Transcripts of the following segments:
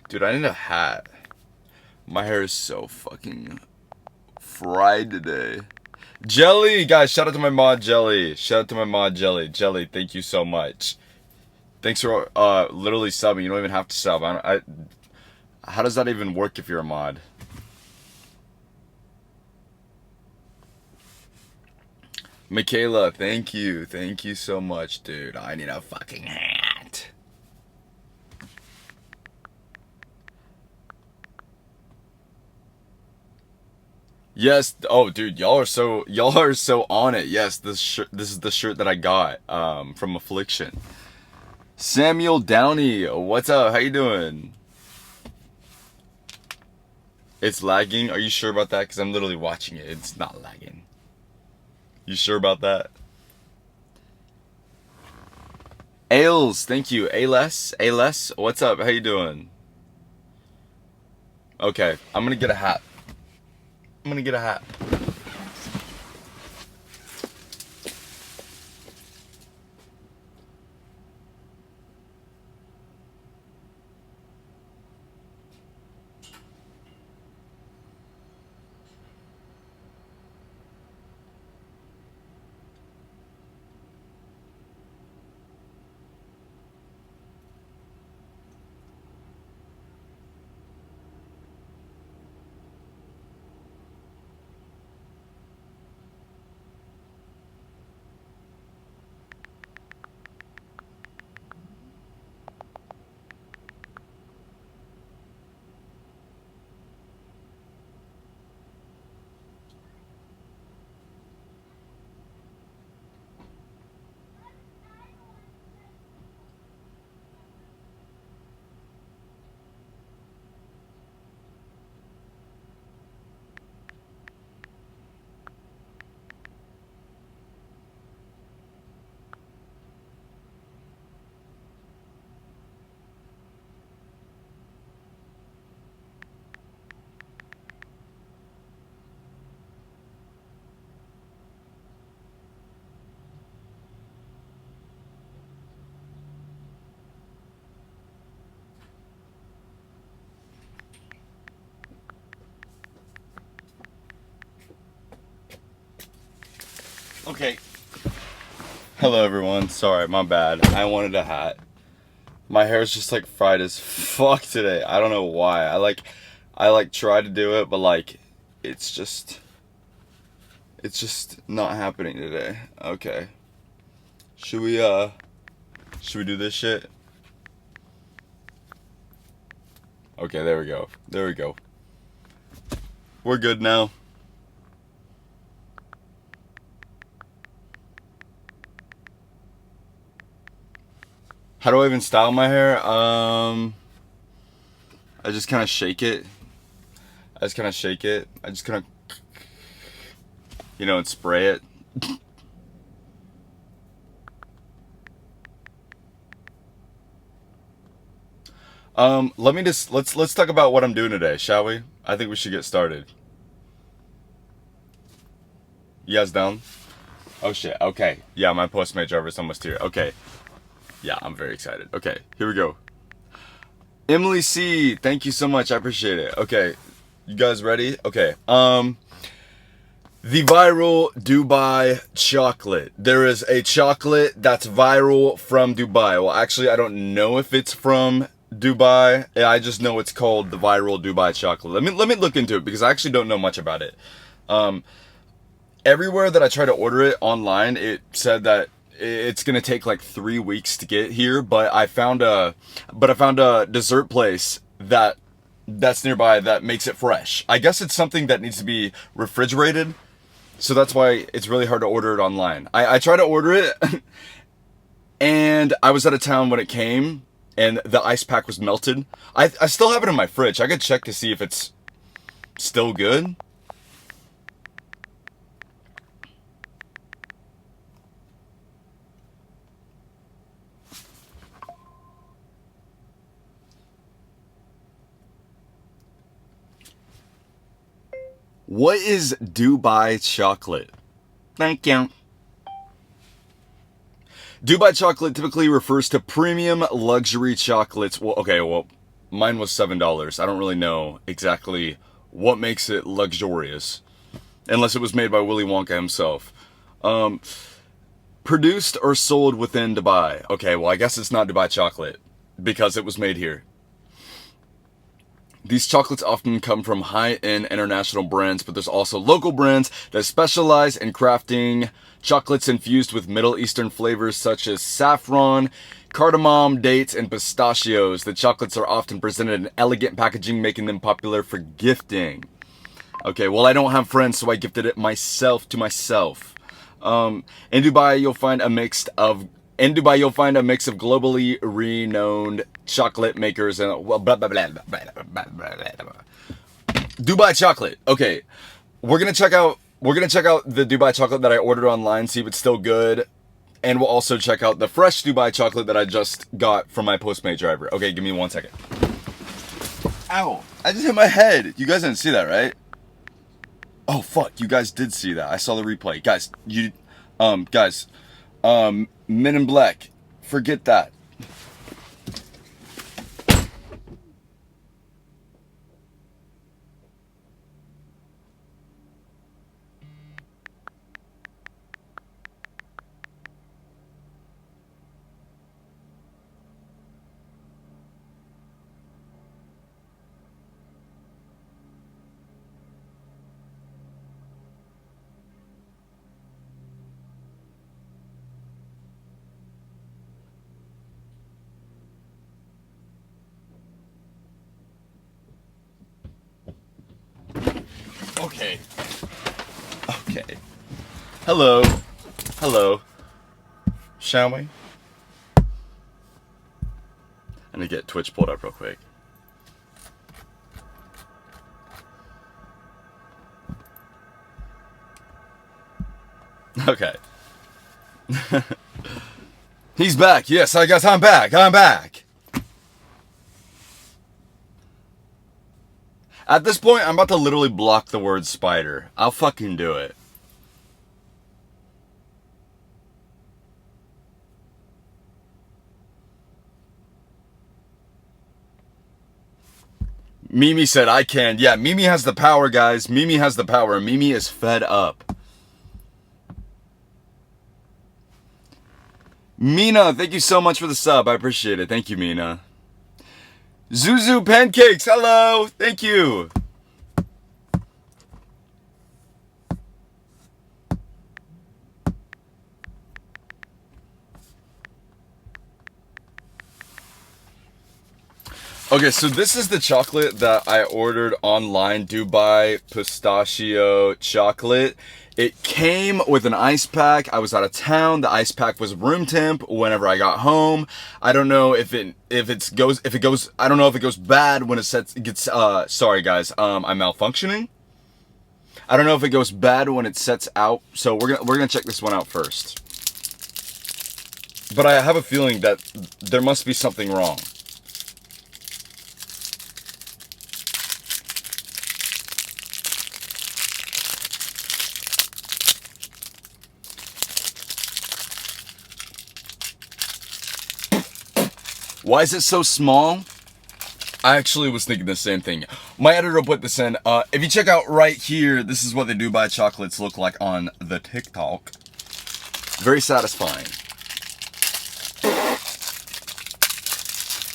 Dude, I need a hat. My hair is so fucking fried today. Jelly! Guys, shout out to my mod Jelly. Shout out to my mod Jelly. Jelly, thank you so much. Thanks for literally subbing. You don't even have to sub. How does that even work if you're a mod? Michaela, thank you. Thank you so much, dude. I need a fucking hat. Yes. Oh, dude, y'all are so on it. Yes, this is the shirt that I got from Affliction. Samuel Downey, what's up? How you doing? It's lagging. Are you sure about that? Because I'm literally watching it. It's not lagging. You sure about that? Ailes, thank you. Ailes, what's up? How you doing? Okay, I'm gonna get a hat. I'm gonna get a hat. Okay. Hello everyone. Sorry, my bad. I wanted a hat. My hair is just like fried as fuck today. I don't know why. I try to do it, but like it's just not happening today. Okay. Should we do this shit? Okay, there we go. There we go. We're good now. How do I even style my hair? I just kind of shake it. I just kind of shake it. I just kind of, and spray it. Let's talk about what I'm doing today, shall we? I think we should get started. You guys down? Oh shit. Okay. Yeah, my Postmate driver is almost here. Okay. Yeah, I'm very excited. Okay, here we go. Emily C, thank you so much. I appreciate it. Okay, you guys ready? Okay. The viral Dubai chocolate. There is a chocolate that's viral from Dubai. Well, actually, I don't know if it's from Dubai. I just know it's called the viral Dubai chocolate. Let me look into it because I actually don't know much about it. Everywhere that I try to order it online, it said that it's gonna take like 3 weeks to get here. But I found a dessert place that's nearby that makes it fresh. I guess it's something that needs to be refrigerated. So that's why it's really hard to order it online. I tried to order it and I was out of town when it came and the ice pack was melted. I still have it in my fridge. I could check to see if it's still good. What is Dubai chocolate? Thank you. Dubai chocolate typically refers to premium luxury chocolates. Well, okay, well, mine was $7. I don't really know exactly what makes it luxurious, unless it was made by Willy Wonka himself. Produced or sold within Dubai. Okay, well, I guess it's not Dubai chocolate because it was made here. These chocolates often come from high-end international brands, but there's also local brands that specialize in crafting chocolates infused with Middle Eastern flavors such as saffron, cardamom, dates, and pistachios. The chocolates are often presented in elegant packaging, making them popular for gifting. Okay, well, I don't have friends, so I gifted it myself to myself. In Dubai, you'll find a mix of globally renowned chocolate makers and blah, blah, blah, blah, blah, blah, blah. Dubai chocolate. Okay, we're gonna check out the Dubai chocolate that I ordered online, see if it's still good, and we'll also check out the fresh Dubai chocolate that I just got from my Postmate driver. Okay, give me 1 second. Ow! I just hit my head. You guys didn't see that, right? Oh fuck! You guys did see that. I saw the replay, guys. Men in Black, forget that. Okay. Hello. Shall we? I need to get Twitch pulled up real quick. Okay. He's back. Yes, I guess I'm back. At this point, I'm about to literally block the word spider. I'll fucking do it. Mimi said I can. Yeah, Mimi has the power, guys. Mimi has the power. Mimi is fed up. Mina, thank you so much for the sub. I appreciate it. Thank you, Mina. Zuzu Pancakes, hello. Thank you. Okay, so this is the chocolate that I ordered online, Dubai pistachio chocolate. It came with an ice pack. I was out of town. The ice pack was room temp whenever I got home. I don't know if it goes bad when sorry guys, I'm malfunctioning. I don't know if it goes bad when it sets out. So we're gonna check this one out first. But I have a feeling that there must be something wrong. Why is it so small? I actually was thinking the same thing. My editor put this in. If you check out right here, this is what the Dubai chocolates look like on the TikTok. Very satisfying.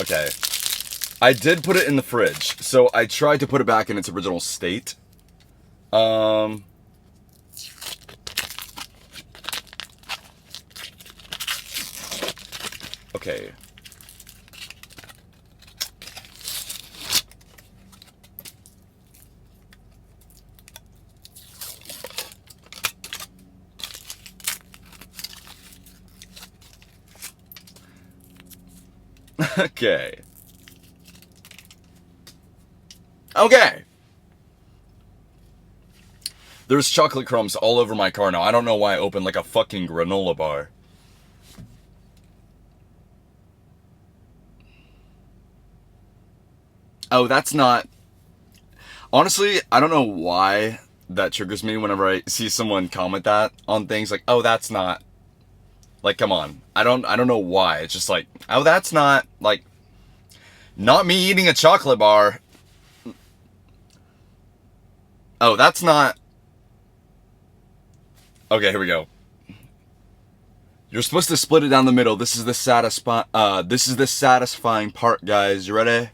Okay. I did put it in the fridge, so I tried to put it back in its original state. Okay. Okay. There's chocolate crumbs all over my car now. I don't know why I opened like a fucking granola bar. Oh, that's not... Honestly, I don't know why that triggers me whenever I see someone comment that on things like, oh, that's not... Like, come on. I don't know why. It's just like, oh, that's not... Like... Not me eating a chocolate bar. Oh, that's not... Okay, here we go. You're supposed to split it down the middle. This is the satisfying part, guys. You ready?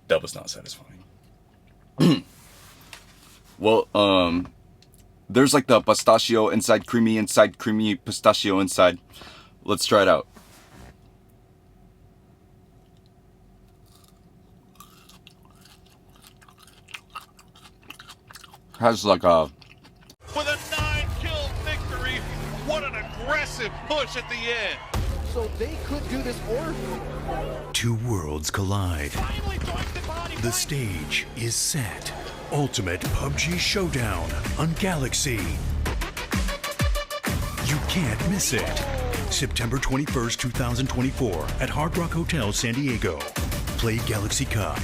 That was not satisfying. Well, there's like the pistachio inside, creamy pistachio inside. Let's try it out. Has like a... With a 9-kill victory, what an aggressive push at the end. So they could do this or... Two worlds collide. The stage is set. Ultimate PUBG Showdown on Galaxy. You can't miss it. September 21st, 2024 at Hard Rock Hotel, San Diego. Play Galaxy Cup.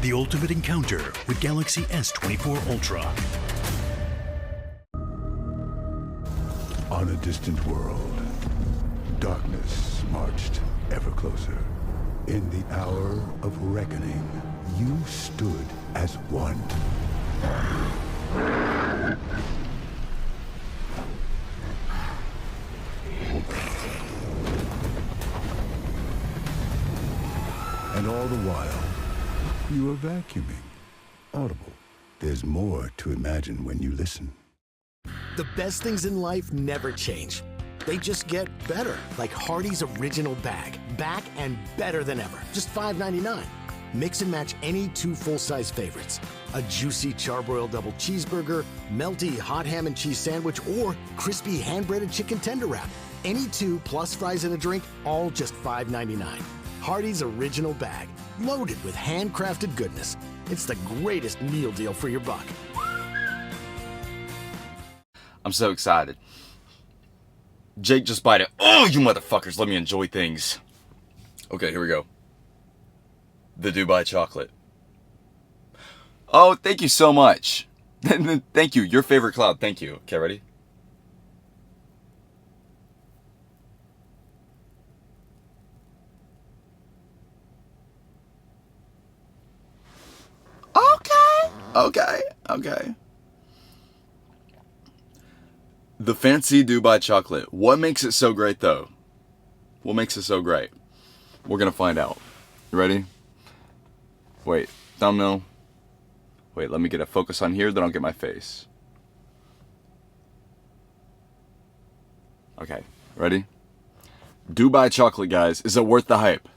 The ultimate encounter with Galaxy S24 Ultra. On a distant world, darkness marched ever closer. In the hour of reckoning, you stood as one. And all the while, you were vacuuming. Audible. There's more to imagine when you listen. The best things in life never change. They just get better, like Hardee's Original Bag. Back and better than ever. Just $5.99. Mix and match any two full-size favorites. A juicy charbroiled double cheeseburger, melty hot ham and cheese sandwich, or crispy hand-breaded chicken tender wrap. Any two plus fries and a drink, all just $5.99. Hardee's Original Bag, loaded with handcrafted goodness. It's the greatest meal deal for your buck. I'm so excited. Jake just bite it. Oh, you motherfuckers, let me enjoy things. Okay, here we go. The Dubai chocolate. Oh, thank you so much. Thank you. Your favorite cloud. Thank you. Okay, ready? Okay. The fancy Dubai chocolate. What makes it so great, though? What makes it so great? We're gonna find out. You ready? Wait, thumbnail. Wait, let me get a focus on here, then I'll get my face. Okay, ready? Dubai chocolate, guys. Is it worth the hype?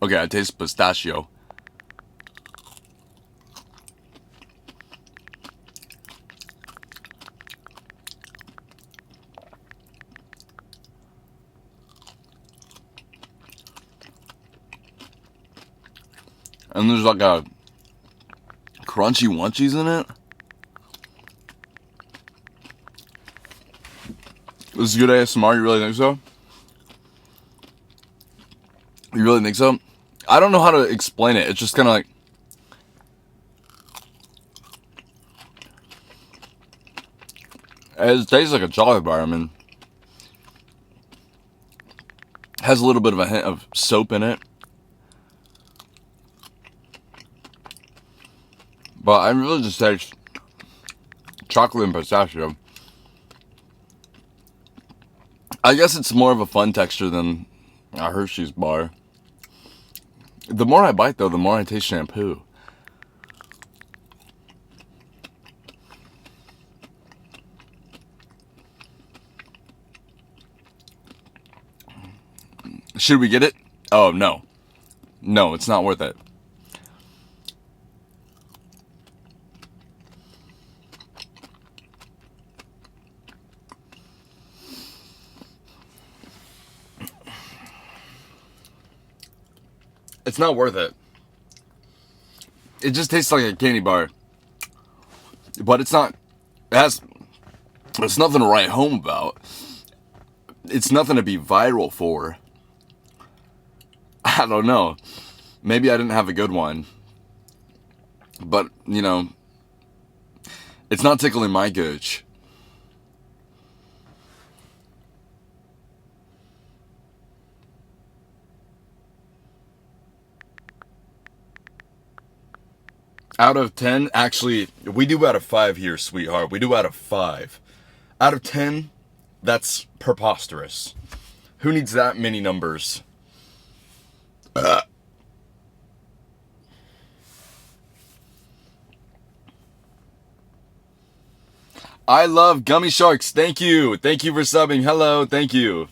Okay, I taste pistachio. And there's like a crunchy munchies in it. This is good ASMR, you really think so? You really think so? I don't know how to explain it. It's just kind of like... It tastes like a chocolate bar. I mean... Has a little bit of a hint of soap in it. But I really just taste chocolate and pistachio. I guess it's more of a fun texture than a Hershey's bar. The more I bite, though, the more I taste shampoo. Should we get it? Oh, no. No, it's not worth it. It's not worth it. It just tastes like a candy bar. But it's not... There's nothing to write home about. it's nothing to be viral for. I don't know. Maybe I didn't have a good one. But, you know, it's not tickling my gooch. Out of 10, actually, we do out of 5 here, sweetheart. We do out of 5. Out of 10, that's preposterous. Who needs that many numbers? I love Gummy Sharks. Thank you. Thank you for subbing. Hello. Thank you.